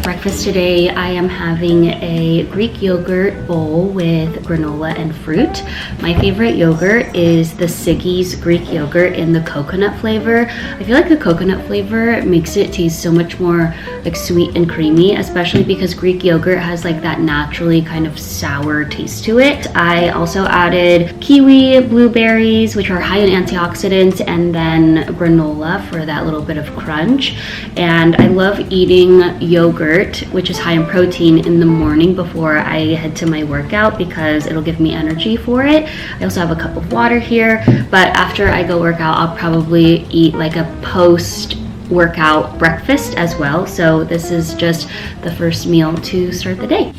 Breakfast today, I am having a Greek yogurt bowl with granola and fruit. My favorite yogurt is the Siggy's Greek yogurt in the coconut flavor. I feel like the coconut flavor makes it taste so much more like sweet and creamy, especially because Greek yogurt has like that naturally kind of sour taste to it. I also added kiwi, blueberries, which are high in antioxidants, and then granola for that little bit of crunch. And I love eating yogurt, which is high in protein, in the morning before I head to my workout because it'll give me energy for it. I also have a cup of water here, but after I go work out, I'll probably eat like a post-workout breakfast as well. So this is just the first meal to start the day.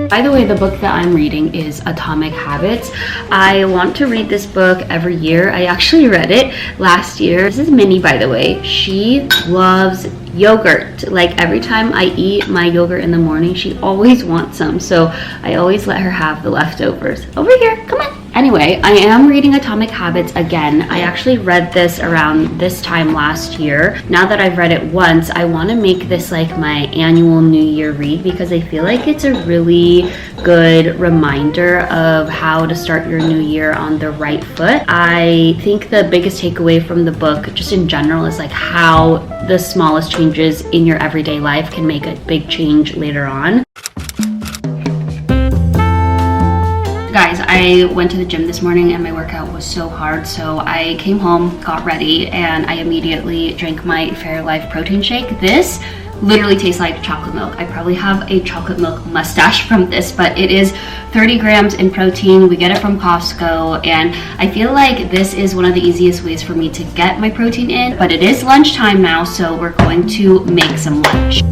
By the way, the book that I'm reading is Atomic Habits. I want to read this book every year. I actually read it last year. This is Minnie, by the way. She loves yogurt. Like every time I eat my yogurt in the morning, she always wants some. So I always let her have the leftovers. Over here, come on. Anyway, I am reading Atomic Habits again. I actually read this around this time last year. Now that I've read it once, I want to make this like my annual New Year read because I feel like it's a really good reminder of how to start your new year on the right foot. I think the biggest takeaway from the book, just in general, is like how the smallest changes in your everyday life can make a big change later on. Guys, I went to the gym this morning and my workout was so hard, so I came home, got ready, and I immediately drank my Fairlife protein shake. This literally tastes like chocolate milk. I probably have a chocolate milk mustache from this, but it is 30 grams in protein. We get it from Costco, and I feel like this is one of the easiest ways for me to get my protein in, but it is lunchtime now, so we're going to make some lunch.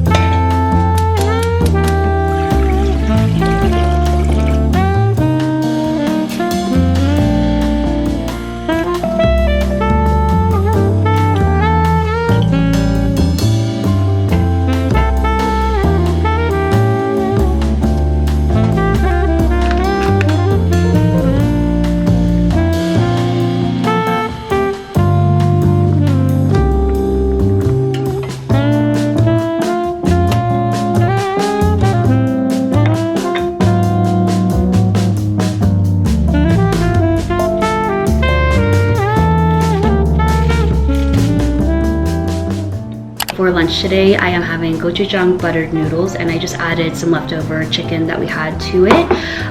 For lunch today, I am having gochujang buttered noodles, and I just added some leftover chicken that we had to it.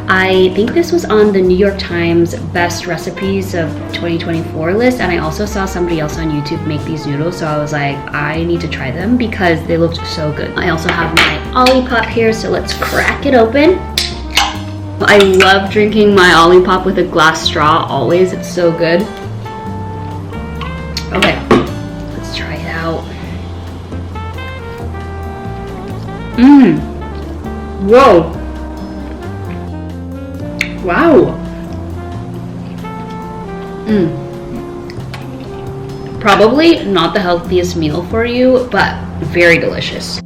I think this was on the New York Times best recipes of 2024 list, and I also saw somebody else on YouTube make these noodles, so I was like, I need to try them because they looked so good. I also have my Olipop here, so let's crack it open. I love drinking my Olipop with a glass straw always. It's so good. Okay, let's try it out. Whoa. Wow. Probably not the healthiest meal for you, but very delicious.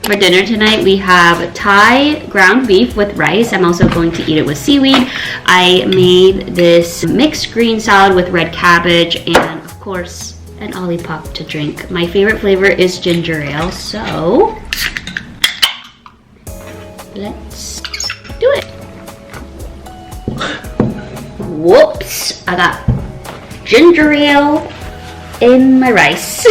For dinner tonight, we have Thai ground beef with rice. I'm also going to eat it with seaweed. I made this mixed green salad with red cabbage and, of course, an Olipop to drink. My favorite flavor is ginger ale, so let's do it. Whoops, I got ginger ale in my rice.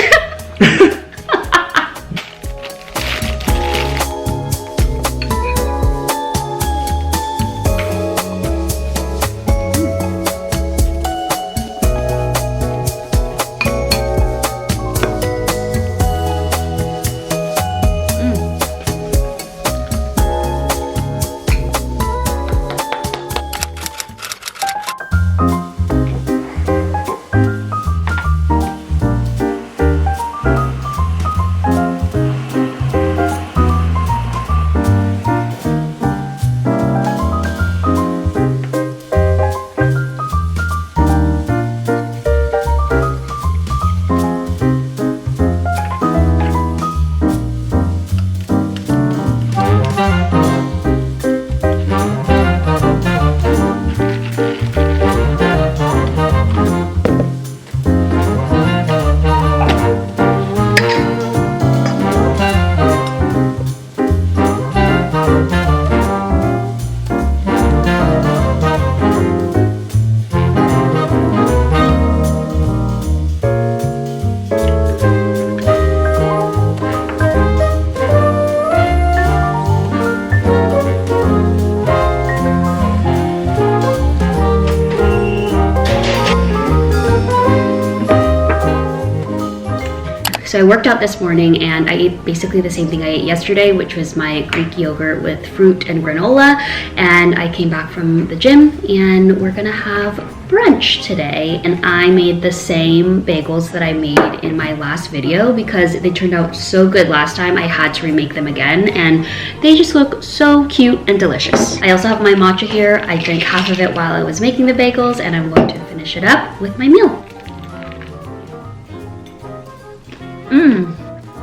So I worked out this morning and I ate basically the same thing I ate yesterday, which was my Greek yogurt with fruit and granola. And I came back from the gym and we're gonna have brunch today. And I made the same bagels that I made in my last video because they turned out so good last time. I had to remake them again and they just look so cute and delicious. I also have my matcha here. I drank half of it while I was making the bagels and I'm going to finish it up with my meal.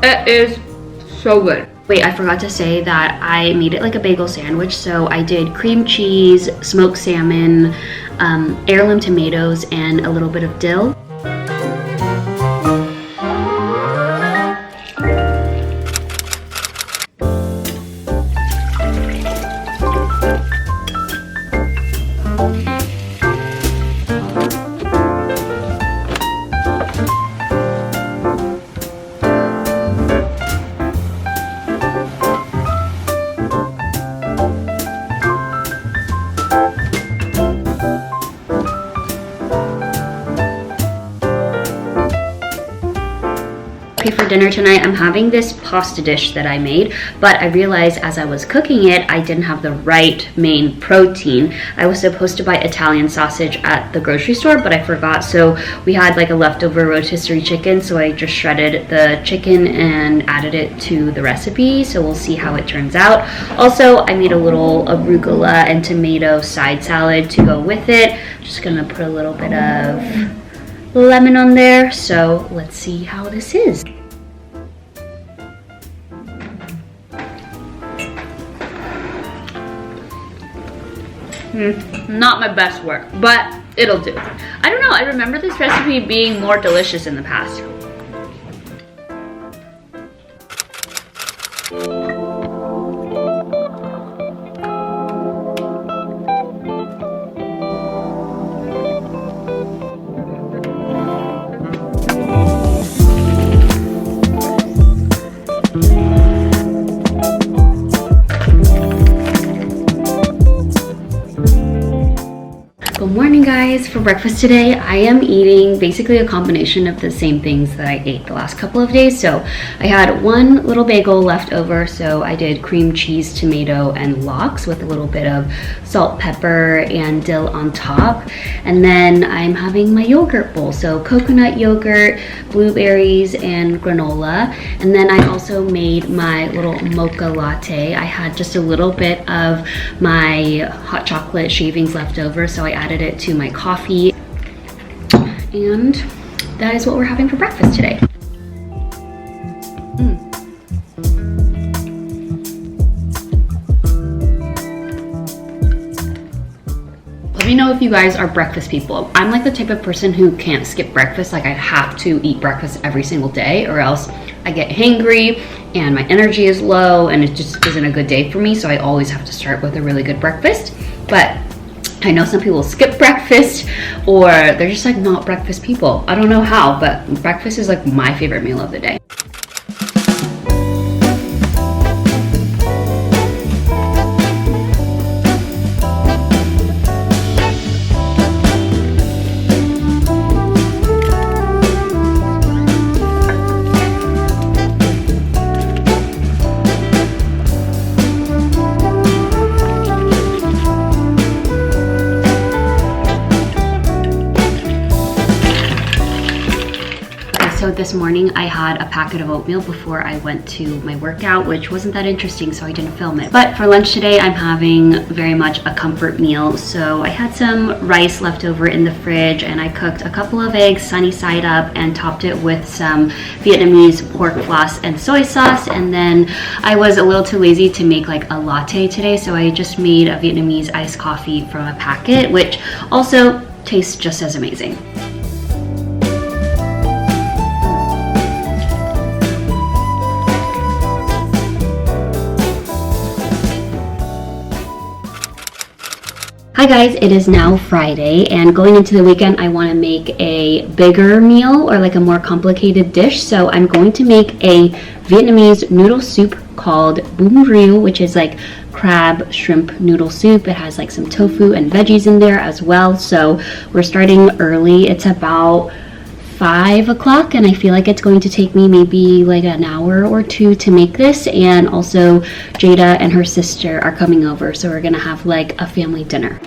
It is so good. Wait, I forgot to say that I made it like a bagel sandwich. So I did cream cheese, smoked salmon, heirloom tomatoes, and a little bit of dill. For dinner tonight, I'm having this pasta dish that I made, but I realized as I was cooking it, I didn't have the right main protein. I was supposed to buy Italian sausage at the grocery store, but I forgot. So we had like a leftover rotisserie chicken, so I just shredded the chicken and added it to the recipe. So we'll see how it turns out. Also, I made a little arugula and tomato side salad to go with it. Just gonna put a little bit of lemon on there. So let's see how this is. Not my best work, but it'll do. I don't know, I remember this recipe being more delicious in the past. Good morning, guys. For breakfast today, I am eating basically a combination of the same things that I ate the last couple of days. So I had one little bagel left over, so I did cream cheese, tomato, and lox with a little bit of salt, pepper, and dill on top. And then I'm having my yogurt bowl, so coconut yogurt, blueberries, and granola. And then I also made my little mocha latte. I had just a little bit of my hot chocolate shavings left over, so I added it to my coffee, and that is what we're having for breakfast today. Let me know if you guys are breakfast people. I'm like the type of person who can't skip breakfast. Like I have to eat breakfast every single day or else I get hangry and my energy is low and it just isn't a good day for me. So I always have to start with a really good breakfast. But I know some people skip breakfast or they're just like not breakfast people. I don't know how, but breakfast is like my favorite meal of the day. So this morning I had a packet of oatmeal before I went to my workout, which wasn't that interesting, so I didn't film it. But for lunch today, I'm having very much a comfort meal. So I had some rice left over in the fridge and I cooked a couple of eggs sunny side up and topped it with some Vietnamese pork floss and soy sauce. And then I was a little too lazy to make like a latte today, so I just made a Vietnamese iced coffee from a packet, which also tastes just as amazing. Hi guys, it is now Friday and going into the weekend I want to make a bigger meal or like a more complicated dish. So I'm going to make a Vietnamese noodle soup called bún riêu, which is like crab shrimp noodle soup. It has like some tofu and veggies in there as well. So we're starting early. It's about 5 o'clock, and I feel like it's going to take me maybe like an hour or two to make this. And also Jada and her sister are coming over, so we're gonna have like a family dinner.